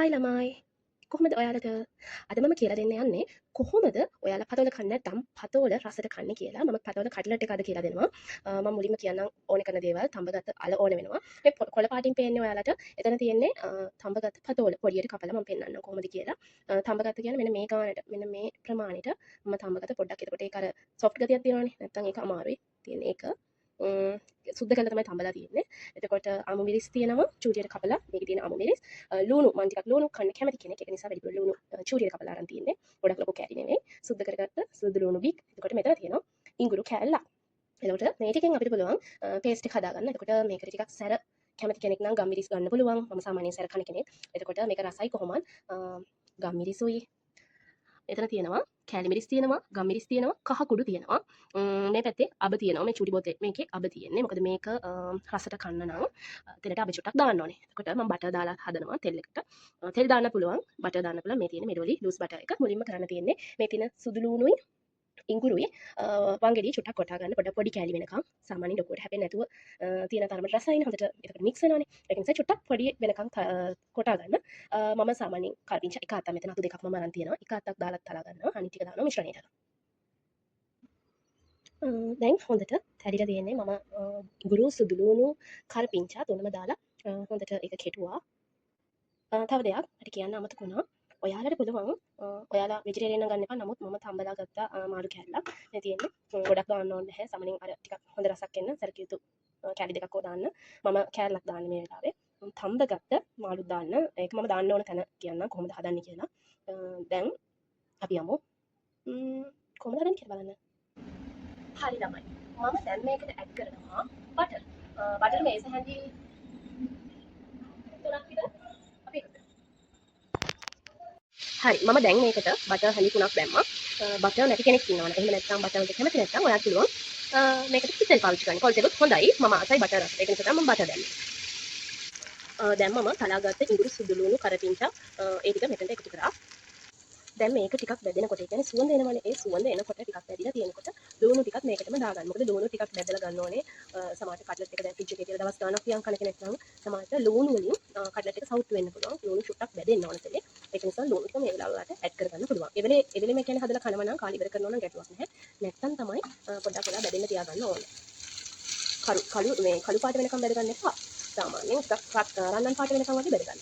Hi ළමයි කොහොමද ඔයාලට අද මම කියලා දෙන්න යන්නේ කොහොමද ඔයාලා පතෝල කන්න නැත්නම් පතෝල රසට කන්නේ කියලා මම පතෝල කටලට් එක අද කියලා දෙනවා මම මුලින්ම කියන්නම් ඕනේ කරන දේවල් තඹගත අල ඕනේ වෙනවා මේ කොළ පාටින් පේන්නේ ඔයාලට එතන තියෙන්නේ තඹගත පතෝල පොඩියට කපලා මම පෙන්නන්නම් කොහොමද කියලා තඹගත කියන්නේ මෙන්න මේ ගානට මෙන්න මේ ප්‍රමාණයට මම තඹගත පොඩ්ඩක් එතකොට ඒක අර සොෆ්ට් ගතියක් තියෙනවානේ නැත්නම් ඒක අමාරුයි තියෙන ඒක සුද්ධ කරලා තමයි තඹලා තියෙන්නේ. එතකොට අමු මිරිස් තියෙනවා චූටියට කපලා මේකේ තියෙන අමු මිරිස් ලුණු මම ටිකක් ලුණු කන්න කැමති කෙනෙක් ඒක නිසා වැඩිපුර ලුණු චූටියට කපලා අරන් තියෙන්නේ. ගොඩක් ලොකු කැටි නෙමෙයි. සුද්ධ කරගත්ත සුදු ලුණු බික්. එතකොට මෙතන තියෙනවා ඉඟුරු කෑල්ලක්. එතකොට මේ ටිකෙන් අපිට පුළුවන් පේස්ට් එක හදාගන්න. එතකොට මේකට ටිකක් සැර කැමති කෙනෙක් නම් ගම් මිරිස් ගන්න පුළුවන්. මම සාමාන්‍යයෙන් සැර කන කෙනෙක්. එතකොට මේක රසයි කොහොමද ගම් මිරිසුයි එතන තියෙනවා කෑලි මිරිස් තියෙනවා ගම් මිරිස් තියෙනවා කහ කුඩු තියෙනවා මේ පැත්තේ අබ තියෙනවා මේ චූටි බොතේ මේකේ අබ තියෙන්නේ මොකද මේක රසට කන්න නම් තෙලට අබ චුට්ටක් දාන්න ඕනේ එතකොට මම බටර් දාලා හදනවා තෙල් එකට තෙල් දාන්න පුළුවන් බටර් දාන්න පුළුවන් මේ තියෙන මෙඩෝලි ලූස් බටර් එක මුලින්ම කරන්න තියෙන්නේ මේ තියෙන සුදු ලුණුයි ඉඟුරුයි වංගෙඩි චුට්ටක් කොටා ගන්න පොඩි කෑලි වෙනකම් සාමාන්‍යයෙන් ලොකුවට හැපෙන්නේ නැතුව තියෙන තරමට රසයිනේ හොඳට ඒකට මික්ස් වෙනවනේ ඒක නිසා චුට්ටක් පොඩි වෙනකම් කොටා ගන්න මම සාමාන්‍යයෙන් කරපිංචා එක අතක් මෙතන අතු දෙකක් මම අරන් තියෙනවා එක අතක් දාලා තලා ගන්නවා අනිත් ටික දානවා මිශ්‍රණයට දැන් හොඳට තැරිලා තියෙන්නේ මම ඉඟුරු සුදු ලුණු කරපිංචා තුනම දාලා හොඳට ඒක කෙටුවා තව දෙයක් මට කියන්න අමතක වුණා ඔයාලට පුළුවන් ඔයාලා වෙජිටේරියන් නම් ගන්න එපා නමුත් මම තඹලා ගත්තා මාළු කෑල්ලක් මේ තියෙන්නේ ගොඩක් දාන්න ඕනේ නැහැ සමනින් අර ටිකක් හොඳ රසක් එන්න සරකියුතු කෑලි දෙකක් දාන්න මම කෑල්ලක් දාන්නේ මේ වෙලාවේ තඹ ගත්ත මාළු දාන්න ඒක මම දාන්න ඕන තැන කියන්නම් කොහොමද හදන්නේ කියලා දැන් අපි යමු කොහොමද හදන්නේ කියලා බලන්න හරි ළමයි මම දැන් මේකට ඇඩ් කරනවා බටර් බටර් මේස හැඳි තුනක් විතර අපි එකතු හරි මම දැන් මේකට බටර් හැලි 3ක් දැම්මා බටර් නැති කෙනෙක් ඉන්නවනේ එහෙම නැත්නම් බටර් එක කැමති නැත්නම් ඔයාලා පුළුවන් මේකට පිටල් පාවිච්චි කරන්න කොල්තෙලුත් හොඳයි මම ආසයි බටර් රස ඒක නිසා මම බටර් දැම්මේ දැන් මම තලාගත්ත ඉඟුරු සුදු ලුණු කරපිංචා ඒ ටික මෙතනට එකතු කරා දැන් මේක ටිකක් බැදෙනකොට ඒ කියන්නේ සුවඳ එනවනේ ඒ සුවඳ එනකොට ටිකක් බැදිලා තියෙනකොට ලුණු ටිකක් මේකටම දාගන්න මොකද ලුණු ටිකක් බැදලා ගන්න ඕනේ සමහරට කට්ලට් එක දැන් ෆ්‍රිජ් එකේ තියලා දවස් ගාණක් තියන් කන කෙනෙක් නම් සමහරට ලුණු වලින් කට්ලට් එක සවුත් වෙන්න පුළුවන් ලුණු චුට්ටක් බැදෙන්න ඕන තේ ඒක නිසා ලුණු ටික මේ වෙලාවට ඇඩ් කරගන්න පුළුවන් ඒ වෙලේ මේ කියන්නේ හදලා කනවා නම් කාලි ඉවර කරනවා නම් ගැටුවක් නැහැ නැත්තම් තමයි පොඩ්ඩක් වෙලා බැදෙන්න තියාගන්න ඕනේ කළු පාට වෙනකම් බැද ගන්න එපා සාමාන්‍යයෙන් රන්වන් පාට වෙනකම් වගේ බැද ගන්න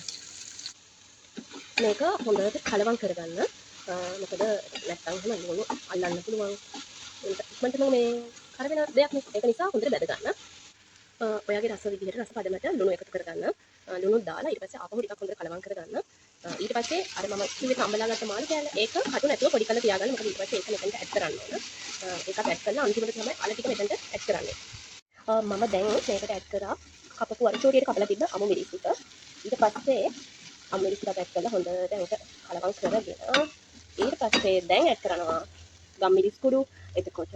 මේක හොඳට කලවම් කරගන්න මොකද නැත්තම් එහෙම ලුණු අල්ලන්න පුළුවන් ඉක්මනටම මේ කර වෙන දෙයක් නේ ඒක නිසා හොඳට බැද ගන්න ඔයාගේ රස විදිහට රස පදමට ලුණු එකතු කරගන්න ලුණු දාලා ඊට පස්සේ ආපහු ටිකක් හොඳට කලවම් කරගන්න ඊට පස්සේ අර මම කිව්වේ තඹලා ගත්ත මාළු කෑල්ල ඒක කටු නැතුව පොඩි කරලා තියාගන්න මොකද ඊට පස්සේ ඒක මෙතනට ඇඩ් කරන්න ඕන ඒකත් ඇඩ් කරලා අන්තිමට තමයි අල ටික මෙතනට ඇඩ් කරන්නේ මම දැන් මේකට ඇඩ් කරා කපපු අර චූටියට කපලා තිබ්බ අමු මිරිස් ටික ඊට පස්සේ අමු මිරිස් ටික ඇඩ් කරලා හොඳට ඒක කලවම් කරගෙන ඊට පස්සේ දැන් ඇඩ් කරනවා ගම් මිරිස් කුඩු එතකොට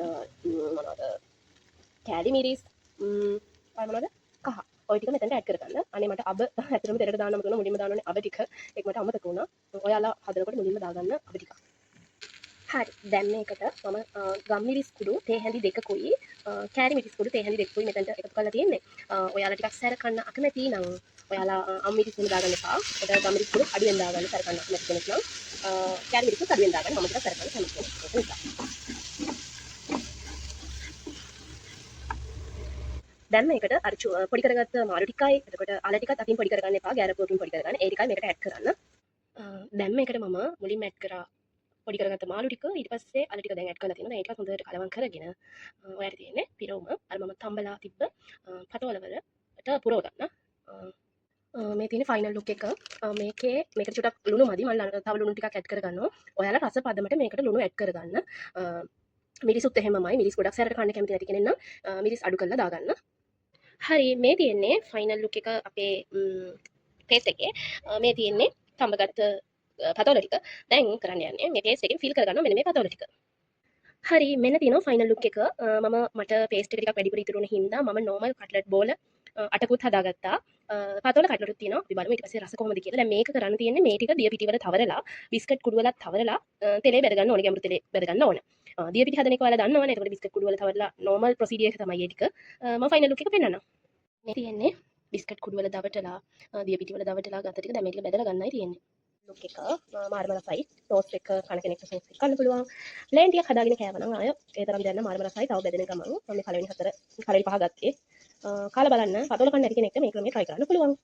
මොනවද කෑලි මිරිස් මොනවද කහ ඔය ටික මෙතනට ඇඩ් කරගන්න අනේ මට අබ ඇත්තටම දෙරට දාන්නම තුන මුලින්ම දාන්න ඕනේ අබ ටික ඒක මට අමතක වුණා ඔයාලා හදනකොට මුලින්ම දාගන්න අබ ටික හරි දැන් මේකට මම ගම් මිරිස් කුඩු තේ හැඳි දෙකකුයි කෑලි මිරිස් කුඩු තේ හැඳි දෙකකුයි මෙතනට එකතු කරලා තියෙන්නේ ඔයාලා ටිකක් සැර කන්න අකමැති නම් ඔයාලා අම් මිරිස් වෙන දාගන්න එපා ඒකට ගම් මිරිස් කුඩු අඩුවෙන් දාගන්න සැර කන්න අකමැති කෙනෙක් නම් කෑලි මිරිස් අඩුවෙන් දාගන්න මම ටිකක් සැර කන්න කැමති කෙනෙක් ඒක නිසා දැන් මේකට අර පොඩි කරගත්ත මාළු ටිකයි එතකොට අල ටිකත් අතින් පොඩි කරගන්න එපා ගෑරපුවකින් පොඩි කරගන්න ඒ ටිකයි මේකට ඇඩ් කරන්න දැන් මේකට මම මුලින්ම ඇඩ් කරා පොඩි කරගත්ත මාළු ටික ඊට පස්සේ අල ටික දැන් ඇඩ් කරලා තියෙනවා ඒක හොඳට කලවම් කරගෙන ඔයාලට තියෙන්නේ පිරවුම අර මම තඹලා තිබ්බ පතෝල වලට පුරව ගන්න මේ තියෙන ෆයිනල් ලුක් එක මේකට චුට්ටක් ලුණු මදි මම තව ලුණු ටිකක් ඇඩ් කරගන්නවා ඔයාලා රස පදමට මේකට ලුණු ඇඩ් කරගන්න මිරිසුත් එහෙමමයි මිරිස් ගොඩක් සැරට කන්න කැමති නැති කෙනෙක් නම් මිරිස් අඩු කරලා දාගන්න හරි මේ තියෙන්නේ ෆයිනල් ලුක් එක අපේ පේස්ට් එකේ මේ තියෙන්නේ තඹගත්ත පතෝල ටික දැන් කරන්න යන්නේ මේ පේස්ට් එකෙන් ෆිල් කරගන්න මෙන්න මේ පතෝල ටික හරි මෙන්න තියෙනවා ෆයිනල් ලුක් එක මම මට පේස්ට් එක ටිකක් වැඩිපුර ඉතුරු වුණ හින්දා මම නෝමල් කට්ලට් බෝල අටකුත් හදාගත්තා පතෝල කට්ලට්ුත් තියෙනවා අපි බලමු ඊට පස්සේ රස කොහොමද කියලා දැන් මේක කරන්න තියෙන්නේ මේ ටික දිය පිටි වල තවරලා බිස්කට් කුඩු වලත් තවරලා තෙලේ බෙද ගන්න ඕනේ ගැඹුරු තෙලේ බෙද ගන්න ඕනේ දිය පිටි හදන එක ඔයාලා දන්නවනේ ඒකට බිස්කට් කුඩු වල තවරලා නෝමල් ප්‍රොසීඩියර් එක තමයි ඒ ටික මම ෆයිනල් ලුක් එක පෙන්නන්නම් මේ තියෙන්නේ බිස්කට් කුඩු වල දවටලා දිය පිටි වල දවටලා ගත ටික දැන් මේක බෙදලා ගන්නයි තියෙන්නේ ලුක් එක මාරම රසයි. ටෝස්ට් එක කන කෙනෙක්ට සෝස් එක කන්න පුළුවන්. ප්ලේන් ටිකක් හදාගෙන කෑවනම් ආය ඒ තරම් දැනන මාරම රසයි. තව බෙදෙන ගමන් මම මේ පළවෙනි 4 කලරි 5 ගත්තේ. කාලා බලන්න පතෝල කන්න නැති කෙනෙක්ට මේ ක්‍රමය try කරන්න පුළුවන්.